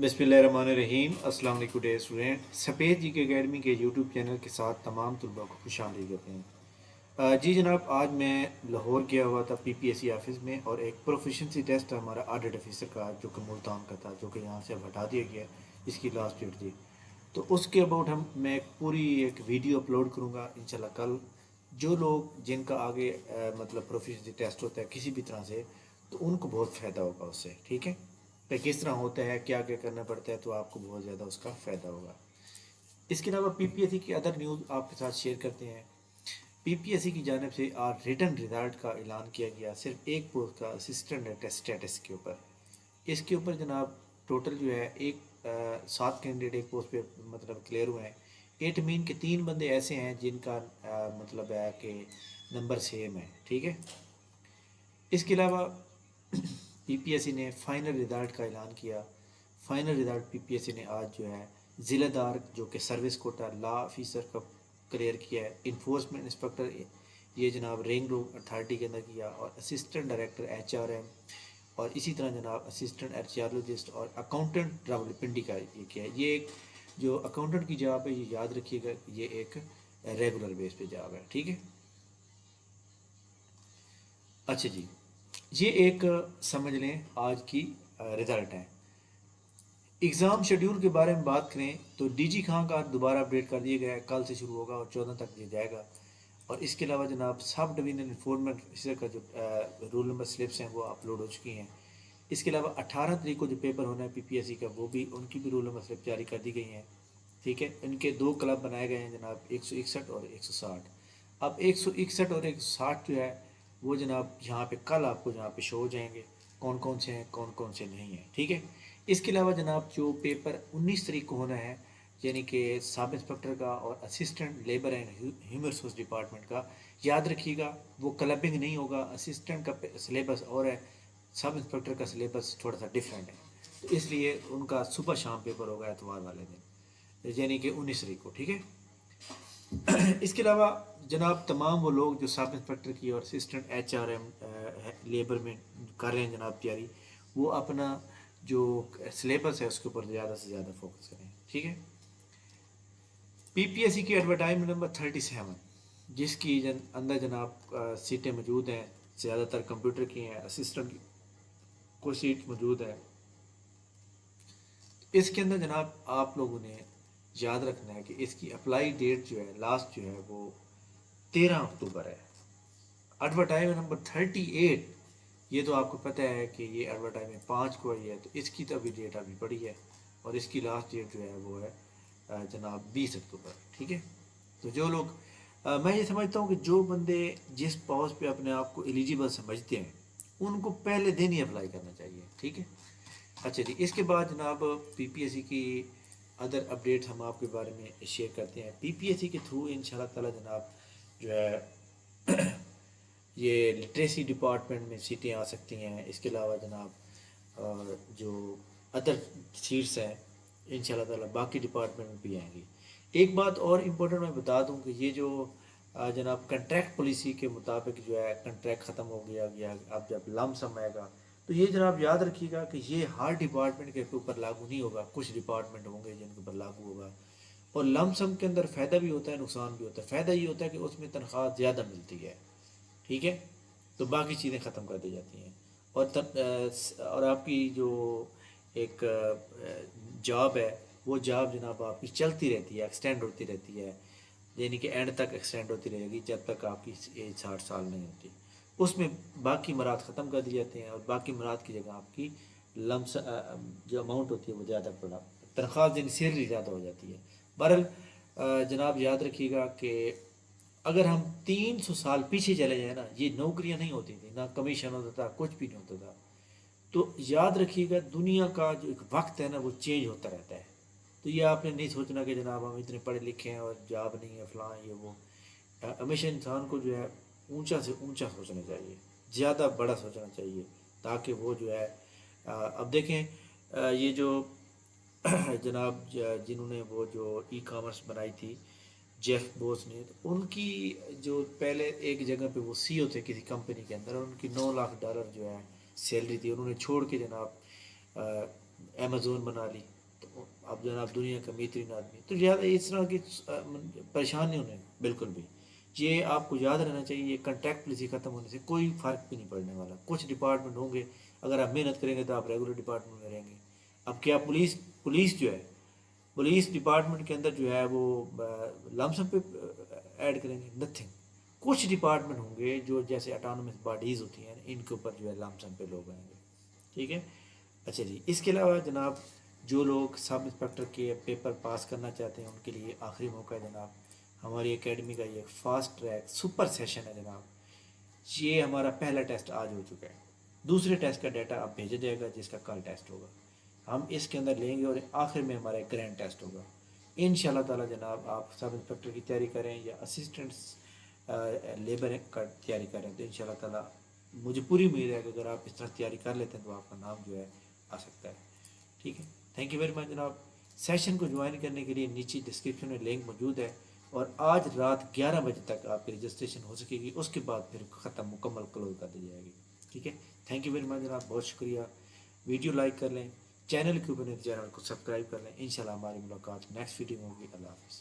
बिस्मिल्लाहिर्रहमानिर्रहीम। अस्सलाम वालेकुम डियर स्टूडेंट। सफ़ेद जी के अकेडमी के यूट्यूब चैनल के साथ तमाम तलबा को खुश आमदीद कहते हैं। जी जनाब, आज मैं लाहौर गया हुआ था पीपीएससी ऑफिस में, और एक प्रोफिशेंसी टेस्ट था हमारा ऑडिट ऑफिसर का, जो कि मुल्तान का था, जो कि यहाँ से अब हटा दिया गया। इसकी लास्ट डेट थी, तो उसके अबाउट मैं एक पूरी एक वीडियो अपलोड करूँगा इंशाल्लाह कल। जो लोग जिनका आगे मतलब प्रोफिशेंसी टेस्ट होता है किसी भी तरह से, तो उनको बहुत फ़ायदा होगा उससे। ठीक है, कि किस तरह होता है, क्या क्या करना पड़ता है, तो आपको बहुत ज़्यादा उसका फ़ायदा होगा। इसके अलावा पीपीएससी की अदर न्यूज़ आपके साथ शेयर करते हैं। पीपीएससी की जानिब से आज रिटर्न रिजल्ट का ऐलान किया गया, सिर्फ एक पोस्ट का असिस्टेंट स्टेटस के ऊपर। इसके ऊपर जनाब टोटल जो है 7 कैंडिडेट एक पोस्ट पे मतलब क्लियर हुए हैं। एट मीन के 3 बंदे ऐसे हैं जिनका मतलब है कि नंबर सेम है। ठीक है, इसके अलावा पीपीएससी ने फाइनल रिज़ल्ट का ऐलान किया। फाइनल रिज़ल्ट पीपीएससी ने आज जो है ज़िलेदार जो कि सर्विस कोटा लॉ ऑफिसर का क्लियर किया है। इन्फोर्समेंट इंस्पेक्टर ये जनाब रिंग रोड अथॉरिटी के अंदर किया, और असिस्टेंट डायरेक्टर एचआरएम, और इसी तरह जनाब असिस्टेंट आर्कियोलॉजिस्ट और अकाउंटेंट रावलपिंडी का ये किया है। ये एक जो अकाउंटेंट की जॉब है, ये याद रखिएगा, ये एक रेगुलर बेस पे जॉब है। ठीक है, अच्छा जी, ये एक समझ लें आज की रिज़ल्ट है। एग्ज़ाम शेड्यूल के बारे में बात करें तो डीजी खां का दोबारा अपडेट कर दिया गया है, कल से शुरू होगा और 14 तक ये जाएगा। और इसके अलावा जनाब सब डिवीजनल इंफॉर्मेंट ऑफिसर का जो रोल नंबर स्लिप्स हैं वो अपलोड हो चुकी हैं। इसके अलावा 18 तारीख को जो पेपर होना है पीपीएससी का, वो भी उनकी भी रोल नंबर स्लिप जारी कर दी गई हैं। ठीक है, इनके दो क्लब बनाए गए हैं जनाब, 161 और 160। अब 161 और 160 जो है वो जनाब यहाँ पे कल आपको यहाँ पे शो हो जाएंगे, कौन कौन से हैं कौन कौन से नहीं हैं। ठीक है, इसके अलावा जनाब जो पेपर 19 तारीख को होना है, यानी कि सब इंस्पेक्टर का और assistant labour and human resource department का, याद रखिएगा वो क्लबिंग नहीं होगा। असिस्टेंट का सिलेबस और है, सब इंस्पेक्टर का सिलेबस थोड़ा सा डिफरेंट है, तो इसलिए उनका सुबह शाम पेपर होगा एतवार वाले दिन, यानी कि 19 तारीख को। ठीक है, इसके अलावा जनाब तमाम वो लोग जो सब इंस्पेक्टर की और असिस्टेंट एचआरएम लेबर में कर रहे हैं जनाब तैयारी, वो अपना जो सिलेबस है उसके ऊपर ज़्यादा से ज़्यादा फोकस करें। ठीक है, पीपीएससी की एडवर्टाइजमेंट नंबर 37, जिसकी अंदर जनाब सीटें मौजूद हैं, ज़्यादातर कंप्यूटर की हैं, असिस्टेंट की कोई सीट मौजूद है। इसके अंदर जनाब आप लोगों ने याद रखना है कि इसकी अप्लाई डेट जो है लास्ट जो है वो 13 अक्टूबर है। एडवर्टाइजमेंट नंबर 38, ये तो आपको पता है कि ये एडवर्टाइजमेंट 5 को आई है, तो इसकी तो अभी डेट अभी पड़ी है, और इसकी लास्ट डेट जो है वो है जनाब 20 अक्टूबर। ठीक है, तो जो लोग मैं ये समझता हूँ कि जो बंदे जिस पोस्ट पे अपने आप को एलिजिबल समझते हैं उनको पहले दिन ही अप्लाई करना चाहिए। ठीक है, अच्छा जी, इसके बाद जनाब पीपीएससी की अदर अपडेट हम आपके बारे में शेयर करते हैं। पीपीएससी के थ्रू इंशाल्लाह ताला जनाब जो है ये लिटरेसी डिपार्टमेंट में सीटें आ सकती हैं। इसके अलावा जनाब जो अदर सीट्स हैं इंशाल्लाह ताला बाकी डिपार्टमेंट में भी आएंगी। एक बात और इम्पोर्टेंट मैं बता दूं कि ये जो जनाब कंट्रैक्ट पॉलिसी के मुताबिक जो है कंट्रैक्ट ख़त्म हो गया, अब जब लमसम आएगा, तो ये जनाब याद रखिएगा कि ये हर डिपार्टमेंट के ऊपर लागू नहीं होगा, कुछ डिपार्टमेंट होंगे जिनके ऊपर लागू होगा। और लमसम के अंदर फ़ायदा भी होता है, नुकसान भी होता है। फ़ायदा ये होता है कि उसमें तनख्वाह ज़्यादा मिलती है। ठीक है, तो बाकी चीज़ें ख़त्म कर दी जाती हैं, और तब और आपकी जो एक जॉब है वो जॉब जनाब आपकी चलती रहती है, एक्सटेंड होती रहती है, यानी कि एंड तक एक्सटेंड होती रहेगी जब तक आपकी एज 60 साल नहीं होती। उसमें बाकी मराद ख़त्म कर दिए जाते हैं, और बाकी मराद की जगह आपकी लम्स जो अमाउंट होती है वो ज़्यादा बड़ा, तनख्वाह यानी सैलरी ज़्यादा हो जाती है। बहरहाल जनाब याद रखिएगा कि अगर हम 300 साल पीछे चले जाए ना, ये नौकरियां नहीं होती थी, ना कमीशन होता था, कुछ भी नहीं होता था। तो याद रखिएगा दुनिया का जो एक वक्त है ना वो चेंज होता रहता है। तो ये आपने नहीं सोचना कि जनाब हम इतने पढ़े लिखे हैं और जॉब नहीं है फलां ये वो। हमेशा इंसान को जो है ऊंचा से ऊंचा सोचना चाहिए, ज़्यादा बड़ा सोचना चाहिए, ताकि वो जो है अब देखें ये जो जनाब जिन्होंने वो जो ई कॉमर्स बनाई थी जेफ बोस ने, तो उनकी जो पहले एक जगह पे वो सीईओ थे किसी कंपनी के अंदर, और उनकी $9 लाख जो है सैलरी थी, उन्होंने छोड़ के जनाब امیزون بنا لی، تو اب جناب دنیا کا امیر ترین آدمی، تو زیادہ اس طرح کی پریشان نہیں ہونے بالکل بھی. یہ آپ کو یاد رہنا چاہیے، یہ کنٹیکٹ پالیسی ختم ہونے سے کوئی فرق بھی نہیں پڑنے والا. کچھ ڈپارٹمنٹ ہوں گے، اگر آپ محنت کریں گے تو آپ ریگولر ڈپارٹمنٹ میں رہیں گے. اب کیا پولیس جو ہے، پولیس ڈپارٹمنٹ کے اندر جو ہے وہ لمسم پہ ایڈ کریں گے؟ نتھنگ. کچھ ڈپارٹمنٹ ہوں گے جو جیسے اٹانومس باڈیز ہوتی ہیں، ان کے اوپر جو ہے لمسم پہ لوگ آئیں گے. ٹھیک ہے. اچھا جی، اس کے علاوہ جناب جو لوگ سب انسپیکٹر کے پیپر پاس کرنا چاہتے ہیں ان کے لیے آخری موقع ہے جناب. ہماری اکیڈمی کا یہ فاسٹ ٹریک سپر سیشن ہے جناب. یہ ہمارا پہلا ٹیسٹ آج ہو چکا ہے. دوسرے ٹیسٹ کا ڈیٹا اب بھیجا جائے گا جس کا کل ٹیسٹ ہوگا. ہم اس کے اندر لیں گے اور آخر میں ہمارا ایک گرینڈ ٹیسٹ ہوگا. ان شاء اللہ تعالیٰ جناب آپ سب انسپیکٹر کی تیاری کریں یا اسسٹنٹس لیبر کا تیاری کریں تو ان شاء اللہ تعالیٰ مجھے پوری امید ہے کہ اگر آپ اس طرح تیاری کر لیتے ہیں تو آپ کا نام جو ہے آ سکتا ہے. ٹھیک ہے. تھینک یو ویری مچ جناب. سیشن کو جوائن کرنے کے لیے نیچے ڈسکرپشن میں لنک موجود ہے، اور آج رات 11 بجے تک آپ کی رجسٹریشن ہو سکے گی. اس کے بعد پھر ختم مکمل کلوز کر دی جائے گی. ٹھیک ہے. تھینک یو ویری مچ جناب، بہت شکریہ. ویڈیو لائک کر لیں، چینل کے اوپر چینل کو سبسکرائب کر لیں. انشاءاللہ ہماری ملاقات نیکسٹ ویڈیو میں ہوگی. اللہ حافظ.